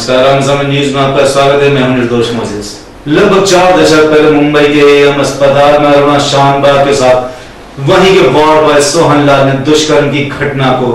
नमस्कार, आम न्यूज में आपका स्वागत है। मैं हूं निर्दोष मोजेस। लगभग 4 दशक पहले मुंबई के एएम अस्पताल में अरुणा शानबाग के साथ वहीं के वार्ड बॉय सोहन लाल ने दुष्कर्म की घटना को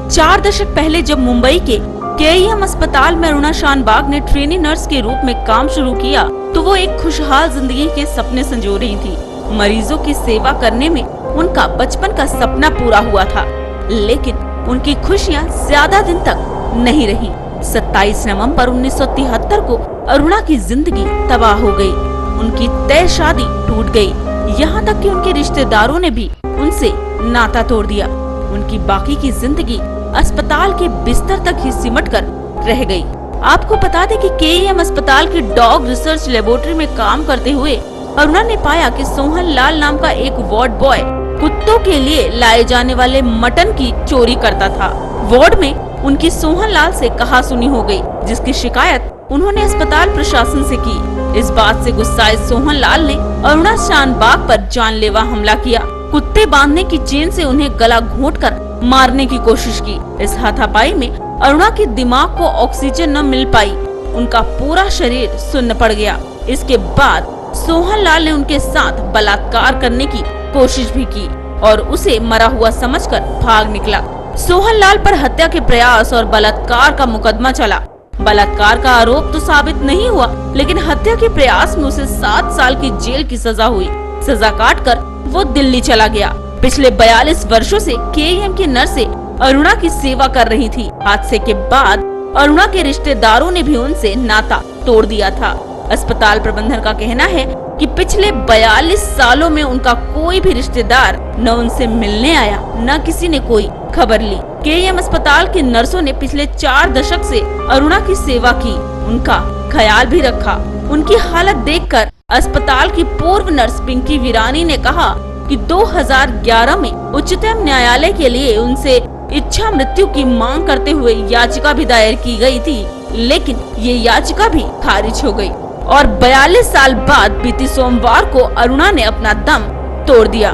4 दशक पहले जब मुंबई के केईएम अस्पताल में अरुणा शानबाग ने ट्रेनी नर्स के रूप में काम शुरू किया तो वो एक खुशहाल जिंदगी के सपने संजो रही थी। मरीजों की सेवा करने में उनका बचपन का सपना पूरा हुआ था, लेकिन उनकी खुशियां ज्यादा दिन तक नहीं रही। 27 नवंबर 1973 को अरुणा की जिंदगी तबाह हो गई। उनकी तय शादी टूट गई, यहाँ तक कि उनके रिश्तेदारों ने भी उनसे नाता तोड़ दिया। उनकी बाकी की जिंदगी अस्पताल के बिस्तर तक ही सिमट कर रह गई। आपको बता दें कि केईएम अस्पताल की डॉग रिसर्च लेबोरेटरी में काम करते हुए अरुणा ने पाया कि सोहन लाल नाम का एक वार्ड बॉय कुत्तों के लिए लाए जाने वाले मटन की चोरी करता था। वार्ड में उनकी सोहन लाल से कहासुनी हो गई, जिसकी शिकायत उन्होंने अस्पताल प्रशासन से की। इस बात से गुस्साए सोहन लाल ने अरुणा शानबाग पर जानलेवा हमला किया। कुत्ते बांधने की चेन से उन्हें गला घोंटकर मारने की कोशिश की। इस हाथापाई में अरुणा के दिमाग को ऑक्सीजन न मिल पाई, उनका पूरा शरीर सुन्न पड़ गया। इसके बाद सोहन लाल ने उनके साथ बलात्कार करने की कोशिश भी की और उसे मरा हुआ समझकर भाग निकला। सोहन लाल पर हत्या के प्रयास और बलात्कार का मुकदमा चला। बलात्कार का आरोप तो साबित नहीं हुआ, लेकिन हत्या के प्रयास में उसे 7 साल की जेल की सजा हुई। सजा काटकर वो दिल्ली चला गया। पिछले 42 वर्षों से केईएम की नर्सें अरुणा की सेवा कर रही थी। हादसे के बाद अरुणा के रिश्तेदारों ने भी उनसे नाता तोड़ दिया था। अस्पताल प्रबंधन का कहना है कि पिछले 42 सालों में उनका कोई भी रिश्तेदार न उनसे मिलने आया, न किसी ने कोई खबर ली। केईएम अस्पताल की नर्सों ने पिछले 4 दशक से अरुणा की सेवा की, उनका ख्याल भी रखा। उनकी हालत देखकर अस्पताल की पूर्व नर्स पिंकी वीरानी ने कहा कि 2011 में उच्चतम न्यायालय के लिए उनसे इच्छा मृत्यु की मांग करते हुए याचिका भी दायर की गई थी, लेकिन ये याचिका भी खारिज हो गई और 42 साल बाद बीती सोमवार को अरुणा ने अपना दम तोड़ दिया।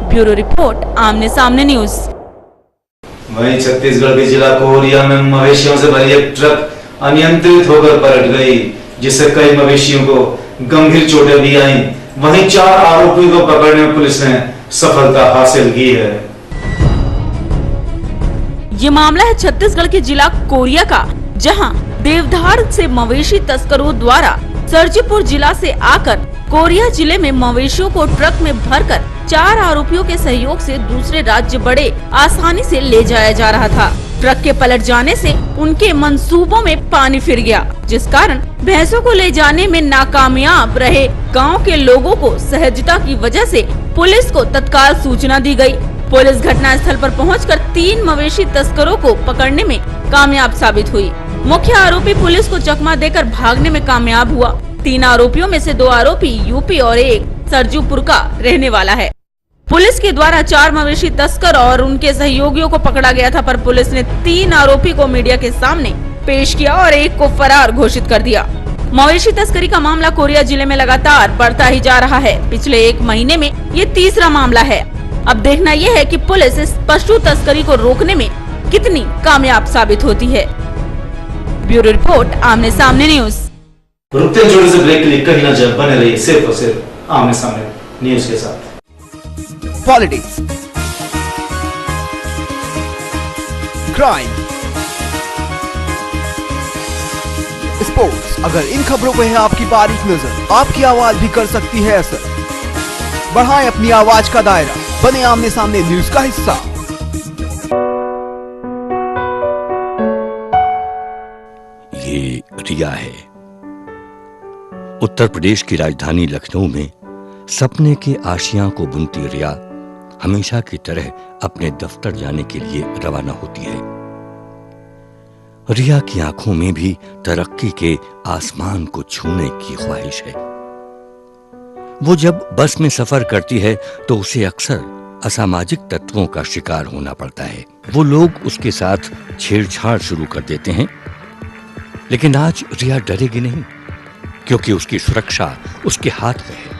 ब्यूरो रिपोर्ट, आमने सामने न्यूज। वहीं छत्तीसगढ़ के जिला कोरिया में मवेशियों से भरी एक ट्रक अनियंत्रित होकर पलट गई, जिससे कई मवेशियों को गंभीर चोटें भी आईं। वहीं 4 आरोपियों को पकड़ने में पुलिस ने सफलता हासिल की है। ये मामला है छत्तीसगढ़ के जिला कोरिया का, जहां देवधार से मवेशी तस्करों द्वारा सरजीपुर जिला से आकर कोरिया जिले में मवेशियों को ट्रक में भरकर 4 आरोपियों के सहयोग से दूसरे राज्य बड़े आसानी से ले जाया जा रहा था। ट्रक के पलट जाने से उनके मंसूबों में पानी फिर गया, जिस कारण भैंसों को ले जाने में नाकामयाब रहे गांव के लोगों को सहजता की वजह से पुलिस को तत्काल सूचना दी गई। पुलिस घटना स्थल पर पहुंचकर 3 मवेशी तस्करों को पकड़ने में कामयाब साबित हुई। मुख्य आरोपी पुलिस को चकमा देकर भागने में कामयाब हुआ। 3 आरोपियों में से 2 आरोपी यूपी और एक सरजूपुर का रहने वाला है। पुलिस के द्वारा 4 मवेशी तस्कर और उनके सहयोगियों को पकड़ा गया था, पर पुलिस ने 3 आरोपी को मीडिया के सामने पेश किया और एक को फरार घोषित कर दिया। मवेशी तस्करी का मामला कोरिया जिले में लगातार बढ़ता ही जा रहा है। पिछले 1 महीने में ये तीसरा मामला है। अब देखना यह है कि पुलिस इस पशु तस्करी को रोकने में कितनी कामयाब साबित होती है। ब्यूरो रिपोर्ट, आमने सामने न्यूज। रुकते हैं छोटे से ब्रेक के लिए, कहीं ना जाए, बने रहिए सिर्फ और सिर्फ आमने सामने न्यूज के साथ। पॉलिटिक्स, क्राइम, स्पोर्ट्स, अगर इन खबरों पे है आपकी बारीक नजर, आपकी आवाज भी कर सकती है असर। बढ़ाएं अपनी आवाज का दायरा, बने आमने सामने न्यूज का हिस्सा। ये रिया है। उत्तर प्रदेश की राजधानी लखनऊ में सपने के आशियां को बुनती रिया हमेशा की तरह अपने दफ्तर जाने के लिए रवाना होती है। रिया की आंखों में भी तरक्की के आसमान को छूने की ख्वाहिश है। वो जब बस में सफर करती है तो उसे अक्सर असामाजिक तत्वों का शिकार होना पड़ता है। वो लोग उसके साथ छेड़छाड़ शुरू कर देते हैं, लेकिन आज रिया डरेगी नहीं, क्योंकि उसकी सुरक्षा उसके हाथ में है।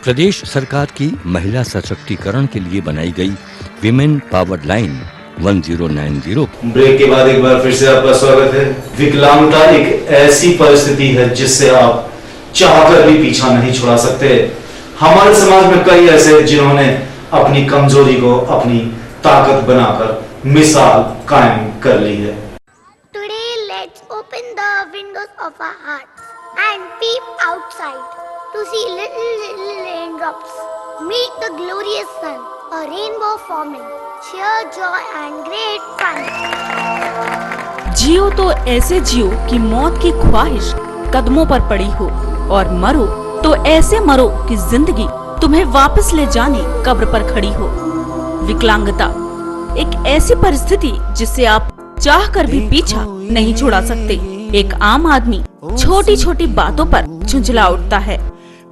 प्रदेश सरकार की महिला सशक्तिकरण के लिए बनाई गई विमेन पावर लाइन 1090। ब्रेक के बाद एक बार फिर से आपका स्वागत है। विकलांगता एक ऐसी परिस्थिति है जिससे आप चाहकर भी पीछा नहीं छुड़ा सकते। हमारे समाज में कई ऐसे जिन्होंने अपनी कमजोरी को अपनी ताकत बनाकर मिसाल कायम कर ली है। Today let's open the windows of our hearts and peep outside to see little raindrops meet the glorious sun, a rainbow forming cheer, joy and great fun. जियो तो ऐसे जियो कि मौत की ख्वाहिश कदमों पर पड़ी हो, और मरो तो ऐसे मरो कि जिंदगी तुम्हें वापस ले जाने कब्र पर खड़ी हो। विकलांगता एक ऐसी परिस्थिति जिससे आप चाहकर भी पीछा नहीं छुड़ा सकते। एक आम आदमी छोटी छोटी बातों पर झुंझला उठता है,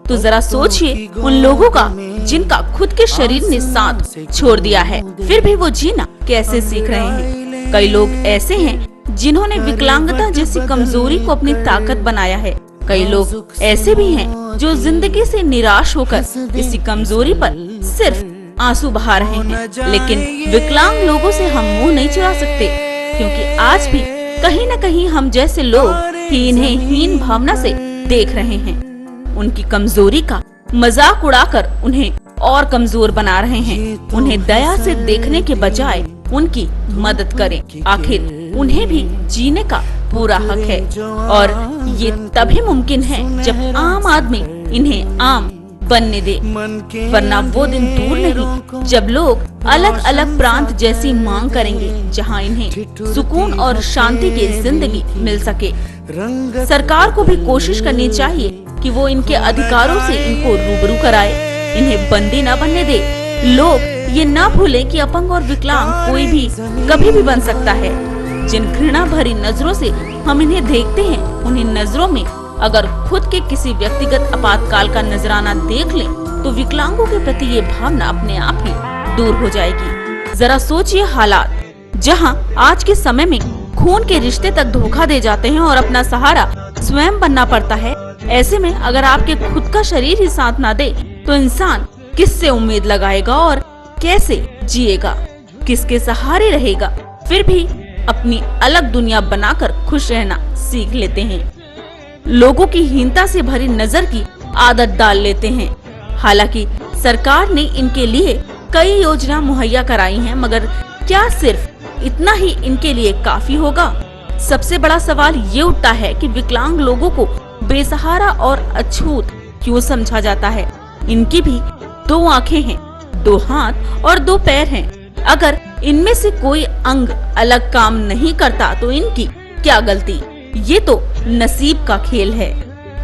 तो जरा सोचिए उन लोगों का जिनका खुद के शरीर ने साथ छोड़ दिया है, फिर भी वो जीना कैसे सीख रहे हैं। कई लोग ऐसे हैं जिन्होंने विकलांगता जैसी कमजोरी को अपनी ताकत बनाया है। कई लोग ऐसे भी हैं जो जिंदगी से निराश होकर इसी कमजोरी पर सिर्फ आंसू बहा रहे हैं। लेकिन विकलांग लोगों से हम मुंह नहीं चुरा सकते, क्योंकि आज भी कहीं न कहीं हम जैसे लोग ही इन्हें हीन भावना से देख रहे हैं। उनकी कमजोरी का मजाक उड़ाकर उन्हें और कमजोर बना रहे हैं। उन्हें दया से देखने के बजाय उनकी मदद करें। आखिर उन्हें भी जीने का पूरा हक है, और ये तभी मुमकिन है जब आम आदमी इन्हें आम बनने दे, वरना वो दिन दूर नहीं जब लोग अलग अलग प्रांत जैसी मांग करेंगे, जहां इन्हें सुकून और शांति की जिंदगी मिल सके। सरकार को भी कोशिश करनी चाहिए कि वो इनके अधिकारों से इनको रूबरू कराए, इन्हें बंदी न बनने दे। लोग ये न भूलें कि अपंग और विकलांग कोई भी कभी भी बन सकता है। जिन घृणा भरी नजरों से हम इन्हें देखते हैं, उन्हीं नजरों में अगर खुद के किसी व्यक्तिगत आपातकाल का नजराना देख लें, तो विकलांगों के प्रति ये भावना अपने आप ही दूर हो जाएगी। जरा सोचिए हालात जहां आज के समय में खून के रिश्ते तक धोखा दे जाते हैं और अपना सहारा स्वयं बनना पड़ता है। ऐसे में अगर आपके खुद का शरीर ही साथ ना दे, तो इंसान किससे उम्मीद लगाएगा और कैसे जिएगा, किसके सहारे रहेगा। फिर भी अपनी अलग दुनिया बनाकर खुश रहना सीख लेते हैं। लोगों की हीनता से भरी नजर की आदत डाल लेते हैं। हालांकि सरकार ने इनके लिए कई योजना मुहैया कराई हैं, मगर क्या सिर्फ इतना ही इनके लिए काफी होगा? सबसे बड़ा सवाल ये उठता है कि विकलांग लोगों को बेसहारा और अछूत क्यों समझा जाता है? इनकी भी 2 आंखें हैं, 2 हाथ और 2 पैर हैं। अगर इनमें से कोई अंग अलग काम नहीं करता तो इनकी क्या गलती? ये तो नसीब का खेल है।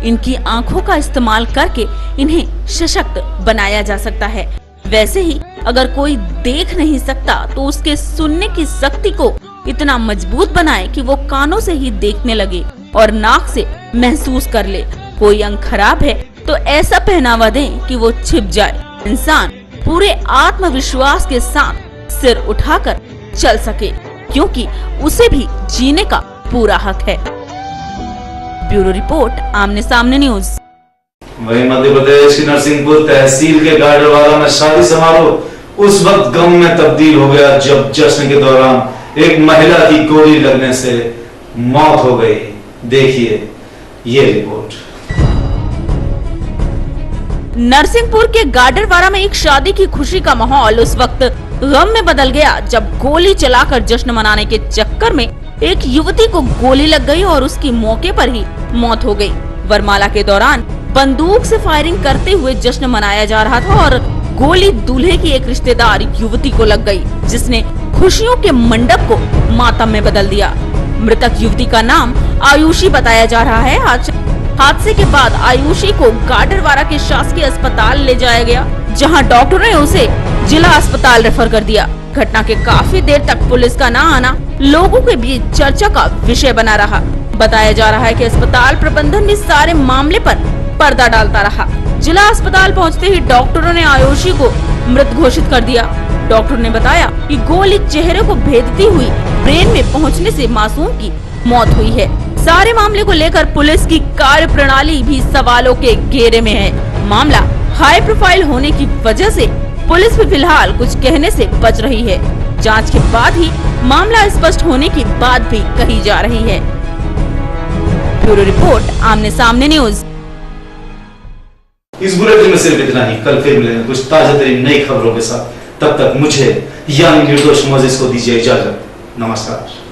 इनकी आंखों का इस्तेमाल करके इन्हें सशक्त बनाया जा सकता है। वैसे ही अगर कोई देख नहीं सकता तो उसके सुनने की शक्ति को इतना मजबूत बनाए कि वो कानों से ही देखने लगे और नाक से महसूस कर ले। कोई अंग खराब है तो ऐसा पहनावा दें कि वो छिप जाए। इंसान पूरे आत्मविश्वास के साथ सिर उठाकर चल सके, क्योंकि उसे भी जीने का पूरा हक है। ब्यूरो रिपोर्ट, आमने सामने न्यूज। वहीं मध्य प्रदेश की नरसिंहपुर तहसील के गाडरवाला में शादी समारोह उस वक्त गम में तब्दील हो गया जब जश्न के दौरान एक महिला की गोली लगने से मौत हो गई। देखिए ये रिपोर्ट। नरसिंहपुर के गाडरवाड़ा में एक शादी की खुशी का माहौल उस वक्त गम में बदल गया जब गोली चलाकर जश्न मनाने के चक्कर में एक युवती को गोली लग गई और उसकी मौके पर ही मौत हो गई। वरमाला के दौरान बंदूक से फायरिंग करते हुए जश्न मनाया जा रहा था और गोली दूल्हे की एक रिश्तेदार युवती को लग गई, जिसने खुशियों के मंडप को मातम में बदल दिया। मृतक युवती का नाम आयुषी बताया जा रहा है। हादसे के बाद आयुषी को गाडरवाड़ा के शासकीय अस्पताल ले जाया गया, जहां डॉक्टरों ने उसे जिला अस्पताल रेफर कर दिया। घटना के काफी देर तक पुलिस का न आना लोगों के बीच चर्चा का विषय बना रहा। बताया जा रहा है कि अस्पताल प्रबंधन इस सारे मामले पर पर्दा डालता रहा। जिला अस्पताल पहुंचते ही डॉक्टरों ने आयुषी को मृत घोषित कर दिया। डॉक्टर ने बताया कि गोली चेहरे को भेदती हुई ब्रेन में पहुंचने से मासूम की मौत हुई है। सारे मामले को लेकर पुलिस की कार्य प्रणाली भी सवालों के घेरे में है। मामला हाई प्रोफाइल होने की वजह से पुलिस भी फिलहाल कुछ कहने से बच रही है। जांच के बाद ही मामला स्पष्ट होने की बात भी कही जा रही है। ब्यूरो रिपोर्ट, आमने सामने न्यूज। इस बुलेटिन में सिर्फ इतना ही। कल फिर मिलेंगे कुछ ताजा तरीन नई खबरों के साथ। तब तक मुझे यानी निर्दोष मोजेस को दीजिए इजाजत। नमस्कार।